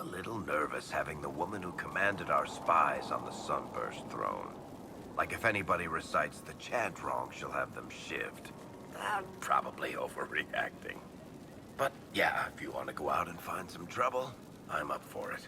a little nervous having the woman who commanded our spies on the Sunburst throne. Like if anybody recites the chant wrong, she'll have them shivved. I'm probably overreacting. But yeah, if you want to go out and find some trouble, I'm up for it.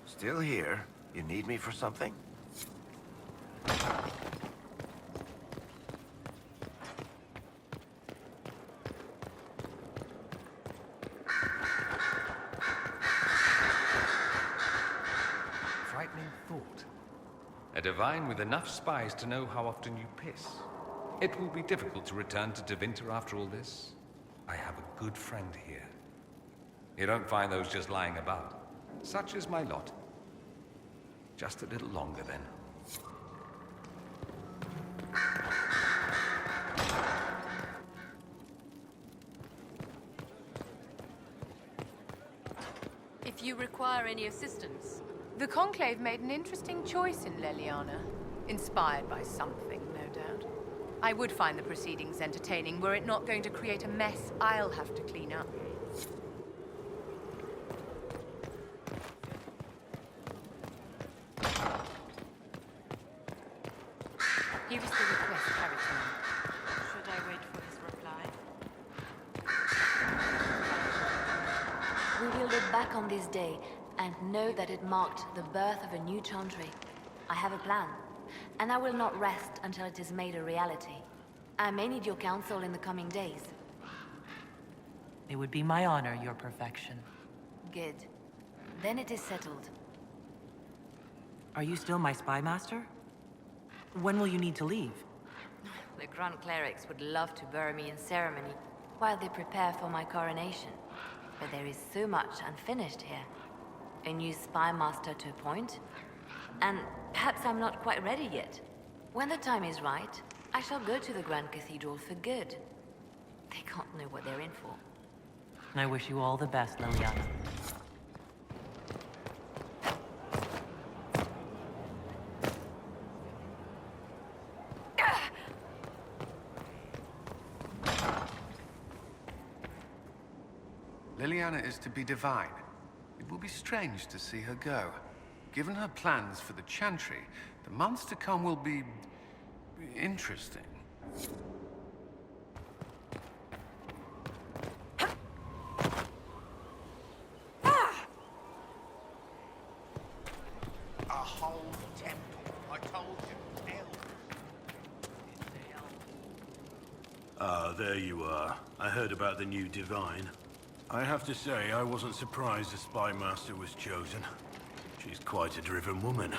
Still here? You need me for something? Frightening thought. A divine with enough spies to know how often you piss. It will be difficult to return to Tevinter after all this. I have a good friend here. You don't find those just lying about. Such is my lot. Just a little longer, then. If you require any assistance. The Conclave made an interesting choice in Leliana. Inspired by something, no doubt. I would find the proceedings entertaining were it not going to create a mess I'll have to clean up. Here is the request carried to me. Should I wait for his reply? We will look back on this day and know that it marked the birth of a new chantry. I have a plan, and I will not rest until it is made a reality. I may need your counsel in the coming days. It would be my honor, your perfection. Good. Then it is settled. Are you still my spy master? When will you need to leave? The Grand Clerics would love to bury me in ceremony while they prepare for my coronation. But there is so much unfinished here. A new spy master to appoint, and perhaps I'm not quite ready yet. When the time is right, I shall go to the Grand Cathedral for good. They can't know what they're in for. I wish you all the best, Liliana. Liliana is to be divine. It will be strange to see her go. Given her plans for the Chantry, the months to come will be interesting. A whole temple. I told you, hell. Ah, there you are. I heard about the new divine. I have to say, I wasn't surprised the spy master was chosen. She's quite a driven woman.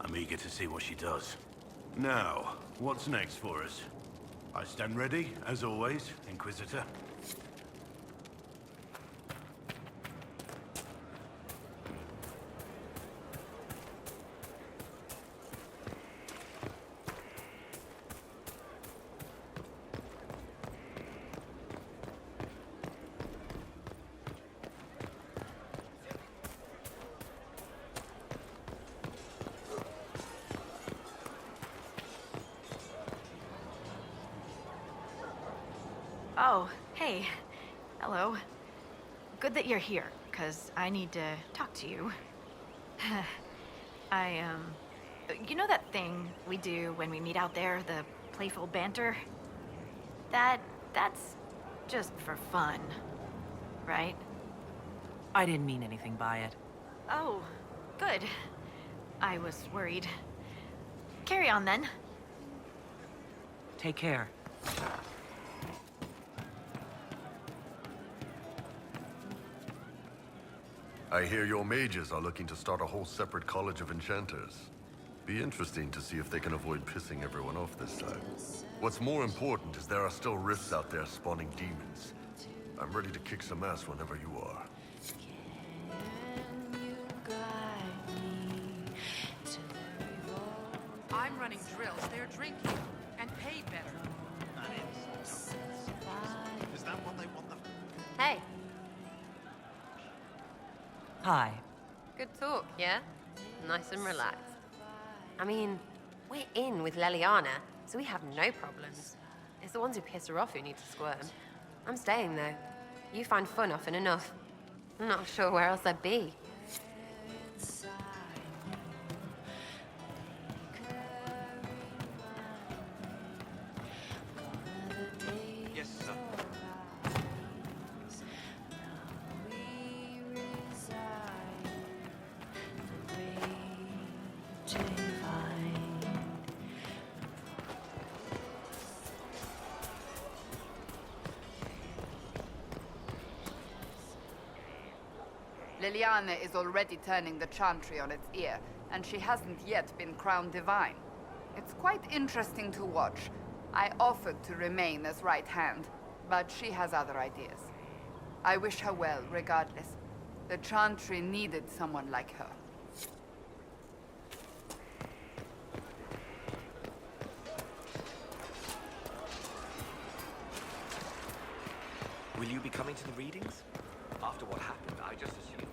I'm eager to see what she does. Now, what's next for us? I stand ready, as always, Inquisitor. Oh, hey. Hello. Good that you're here, because I need to talk to you. You know that thing we do when we meet out there, the playful banter? That's just for fun, right? I didn't mean anything by it. Oh, good. I was worried. Carry on, then. Take care. I hear your mages are looking to start a whole separate college of enchanters. Be interesting to see if they can avoid pissing everyone off this time. What's more important is there are still rifts out there spawning demons. I'm ready to kick some ass whenever you are. I'm running drills. They're drinking and paid better. Is that what they want them? Hey, Hi. good talk, yeah? Nice and relaxed. I mean, we're in with Leliana, so we have no problems. It's the ones who piss her off who need to squirm. I'm staying, though. You find fun often enough. I'm not sure where else I'd be. Yes, sir. Liliana is already turning the Chantry on its ear, and she hasn't yet been crowned divine. It's quite interesting to watch. I offered to remain as right hand, but she has other ideas. I wish her well, regardless. The Chantry needed someone like her. Will you be coming to the readings? After what happened, I just assumed...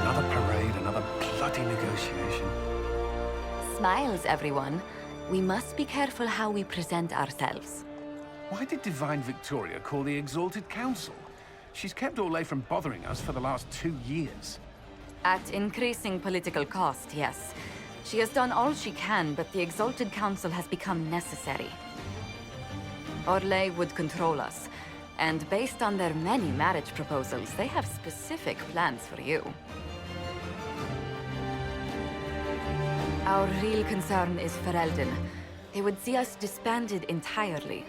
Another parade, another bloody negotiation. Smiles, everyone. We must be careful how we present ourselves. Why did Divine Victoria call the Exalted Council? She's kept Orlais from bothering us for the last 2 years. At increasing political cost, yes. She has done all she can, but the Exalted Council has become necessary. Orlais would control us, and based on their many marriage proposals, they have specific plans for you. Our real concern is Ferelden. They would see us disbanded entirely.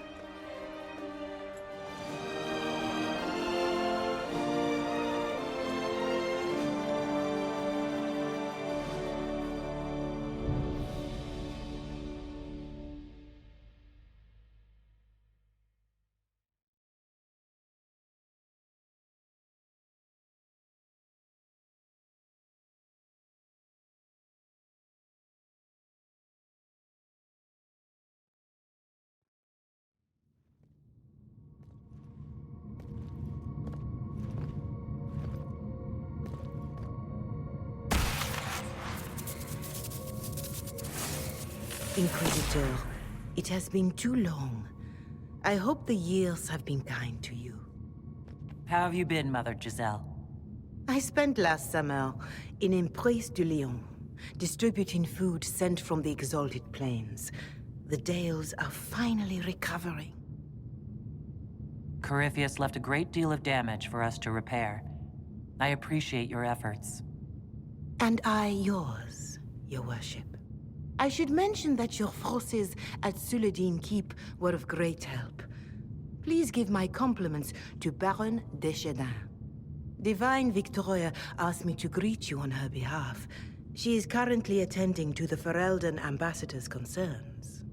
Inquisitor, it has been too long. I hope the years have been kind to you. How have you been, Mother Giselle? I spent last summer in Emprise de Lyon, distributing food sent from the Exalted Plains. The Dales are finally recovering. Corypheus left a great deal of damage for us to repair. I appreciate your efforts. And I yours, Your Worship. I should mention that your forces at Suladin Keep were of great help. Please give my compliments to Baron Deschedin. Divine Victoria asked me to greet you on her behalf. She is currently attending to the Ferelden ambassador's concerns.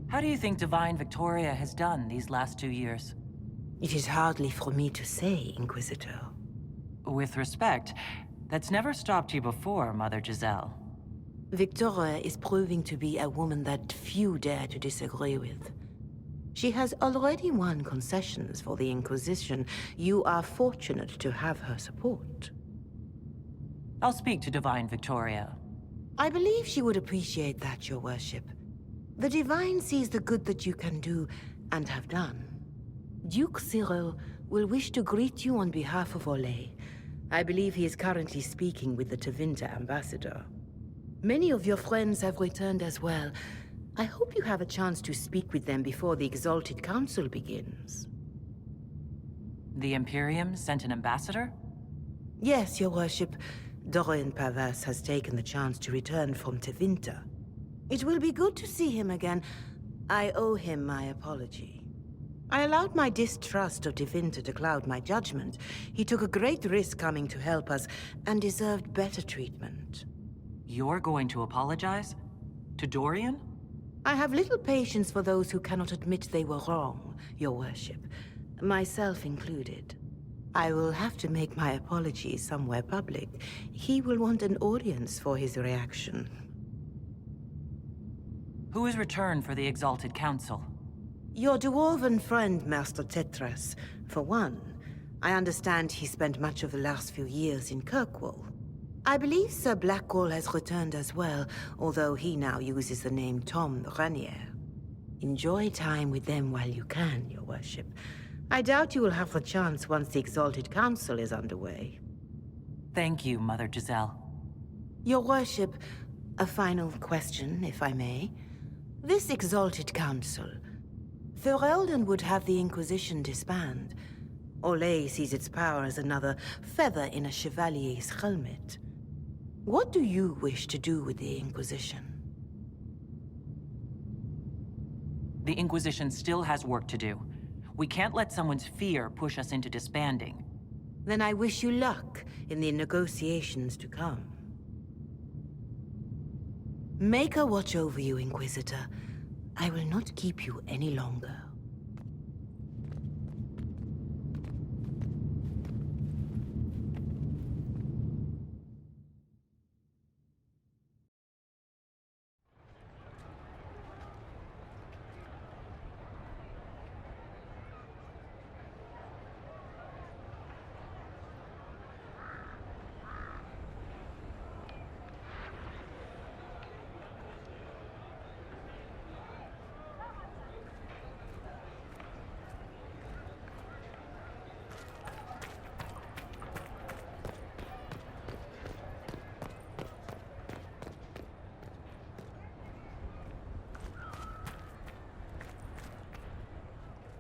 How do you think Divine Victoria has done these last 2 years? It is hardly for me to say, Inquisitor. With respect, that's never stopped you before, Mother Giselle. Victoria is proving to be a woman that few dare to disagree with. She has already won concessions for the Inquisition. You are fortunate to have her support. I'll speak to Divine Victoria. I believe she would appreciate that, Your Worship. The Divine sees the good that you can do and have done. Duke Cyril will wish to greet you on behalf of Olay. I believe he is currently speaking with the Tevinter ambassador. Many of your friends have returned as well. I hope you have a chance to speak with them before the Exalted Council begins. The Imperium sent an ambassador? Yes, Your Worship. Dorian Pavas has taken the chance to return from Tevinter. It will be good to see him again. I owe him my apology. I allowed my distrust of Tevinter to cloud my judgment. He took a great risk coming to help us, and deserved better treatment. You're going to apologize? To Dorian? I have little patience for those who cannot admit they were wrong, Your Worship. Myself included. I will have to make my apologies somewhere public. He will want an audience for his reaction. Who has returned for the Exalted Council? Your dwarven friend, Master Tetras, for one. I understand he spent much of the last few years in Kirkwall. I believe Sir Blackwall has returned as well, although he now uses the name Tom Ranier. Enjoy time with them while you can, Your Worship. I doubt you will have the chance once the Exalted Council is underway. Thank you, Mother Giselle. Your Worship, a final question, if I may. This Exalted Council, Ferelden would have the Inquisition disband. Olay sees its power as another feather in a chevalier's helmet. What do you wish to do with the Inquisition? The Inquisition still has work to do. We can't let someone's fear push us into disbanding. Then I wish you luck in the negotiations to come. Maker watch over you, Inquisitor. I will not keep you any longer.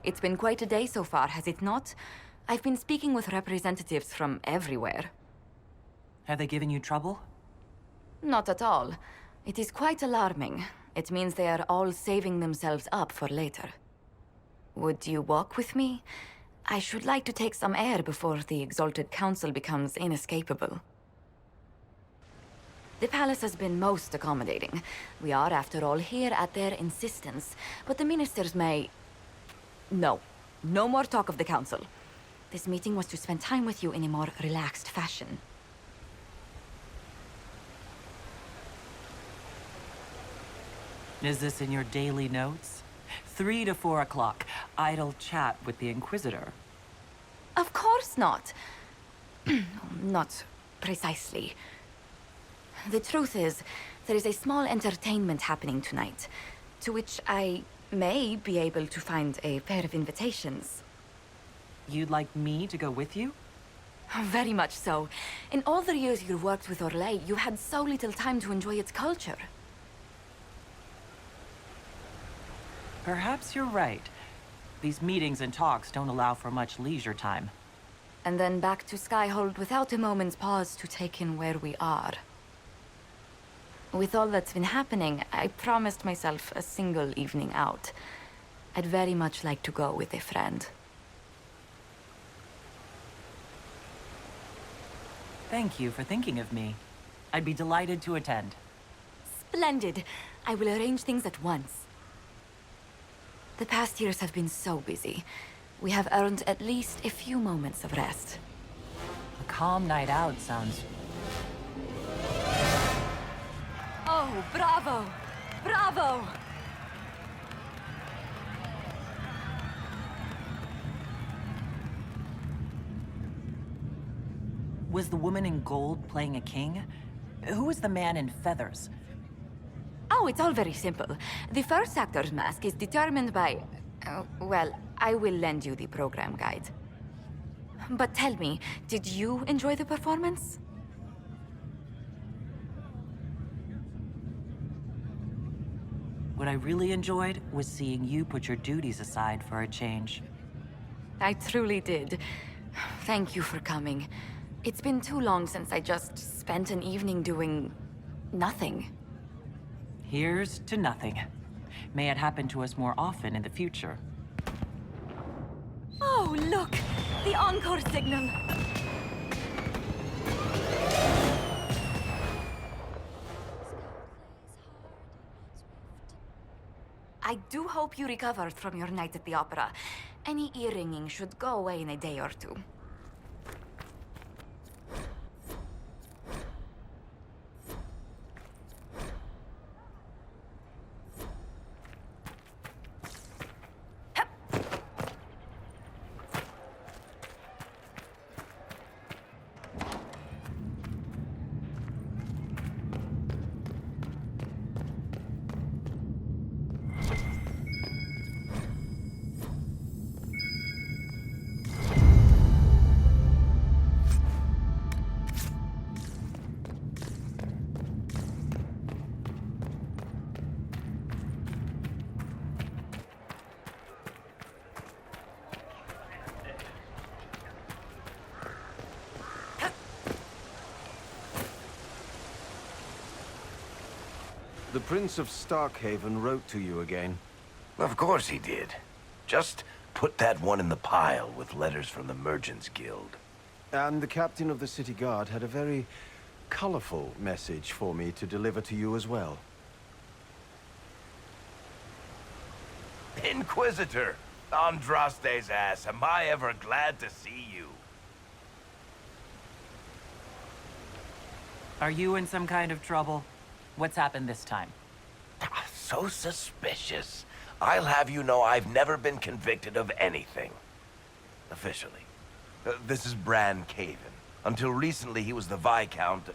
It's been quite a day so far, has it not? I've been speaking with representatives from everywhere. Have they given you trouble? Not at all. It is quite alarming. It means they are all saving themselves up for later. Would you walk with me? I should like to take some air before the Exalted Council becomes inescapable. The palace has been most accommodating. We are, after all, here at their insistence, but the ministers may... No. No more talk of the council. This meeting was to spend time with you in a more relaxed fashion. Is this in your daily notes? 3 to 4 o'clock. Idle chat with the Inquisitor. Of course not. Not precisely. The truth is, there is a small entertainment happening tonight, to which I may be able to find a pair of invitations. You'd like me to go with you? Very much so. In all the years you worked with Orlais, you had so little time to enjoy its culture. Perhaps you're right. These meetings and talks don't allow for much leisure time. And then back to Skyhold without a moment's pause to take in where we are. With all that's been happening, I promised myself a single evening out. I'd very much like to go with a friend. Thank you for thinking of me. I'd be delighted to attend. Splendid! I will arrange things at once. The past years have been so busy. We have earned at least a few moments of rest. A calm night out sounds... Oh, bravo! Bravo! Was the woman in gold playing a king? Who was the man in feathers? Oh, it's all very simple. The first actor's mask is determined by... well, I will lend you the program guide. But tell me, did you enjoy the performance? What I really enjoyed was seeing you put your duties aside for a change. I truly did. Thank you for coming. It's been too long since I just spent an evening doing... nothing. Here's to nothing. May it happen to us more often in the future. Oh, look! The encore signal! I do hope you recovered from your night at the opera. Any ear-ringing should go away in a day or two. The Prince of Starkhaven wrote to you again. Of course he did. Just put that one in the pile with letters from the Merchants Guild. And the captain of the city guard had a very colorful message for me to deliver to you as well. Inquisitor! Andraste's ass, am I ever glad to see you. Are you in some kind of trouble? What's happened this time? So suspicious. I'll have you know I've never been convicted of anything. Officially. This is Bran Caven. Until recently, he was the Viscount...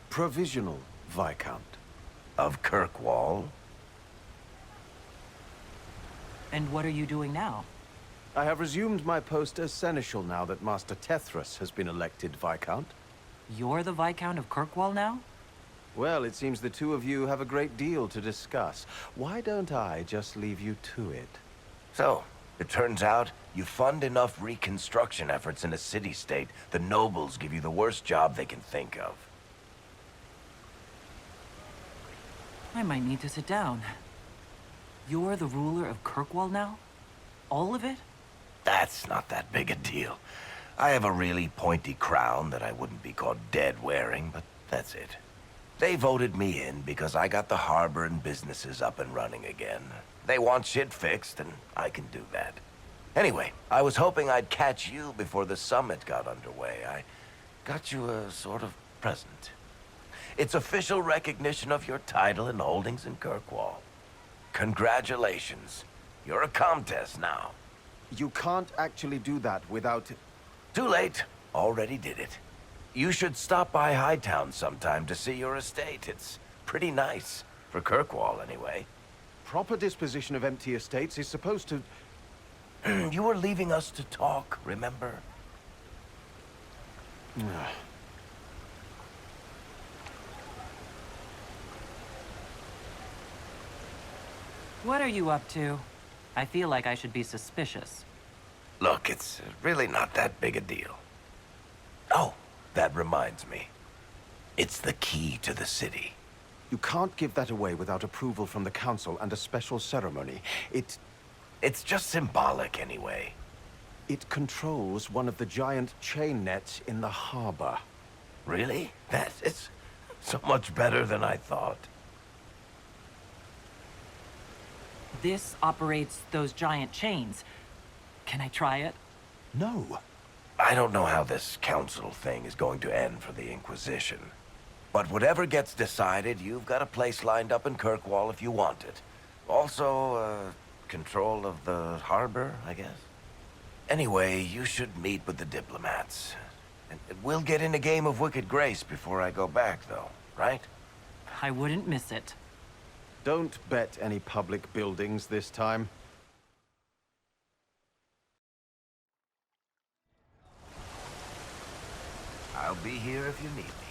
Provisional Viscount. Of Kirkwall. And what are you doing now? I have resumed my post as Seneschal now that Master Tethras has been elected Viscount. You're the Viscount of Kirkwall now? Well, it seems the two of you have a great deal to discuss. Why don't I just leave you to it? So, it turns out you fund enough reconstruction efforts in a city-state, the nobles give you the worst job they can think of. I might need to sit down. You're the ruler of Kirkwall now? All of it? That's not that big a deal. I have a really pointy crown that I wouldn't be caught dead wearing, but that's it. They voted me in because I got the harbor and businesses up and running again. They want shit fixed, and I can do that. Anyway, I was hoping I'd catch you before the summit got underway. I got you a sort of present. It's official recognition of your title and holdings in Kirkwall. Congratulations. You're a Comtesse now. You can't actually do that without... Too late. Already did it. You should stop by Hightown sometime to see your estate. It's pretty nice. For Kirkwall, anyway. Proper disposition of empty estates is supposed to... You were leaving us to talk, remember? What are you up to? I feel like I should be suspicious. Look, it's really not that big a deal. Oh, that reminds me. It's the key to the city. You can't give that away without approval from the council and a special ceremony. It's just symbolic anyway. It controls one of the giant chain nets in the harbor. Really? That is so much better than I thought. This operates those giant chains. Can I try it? No. I don't know how this council thing is going to end for the Inquisition. But whatever gets decided, you've got a place lined up in Kirkwall if you want it. Also, control of the harbor, I guess. Anyway, you should meet with the diplomats. And we'll get in a game of Wicked Grace before I go back, though, right? I wouldn't miss it. Don't bet any public buildings this time. I'll be here if you need me.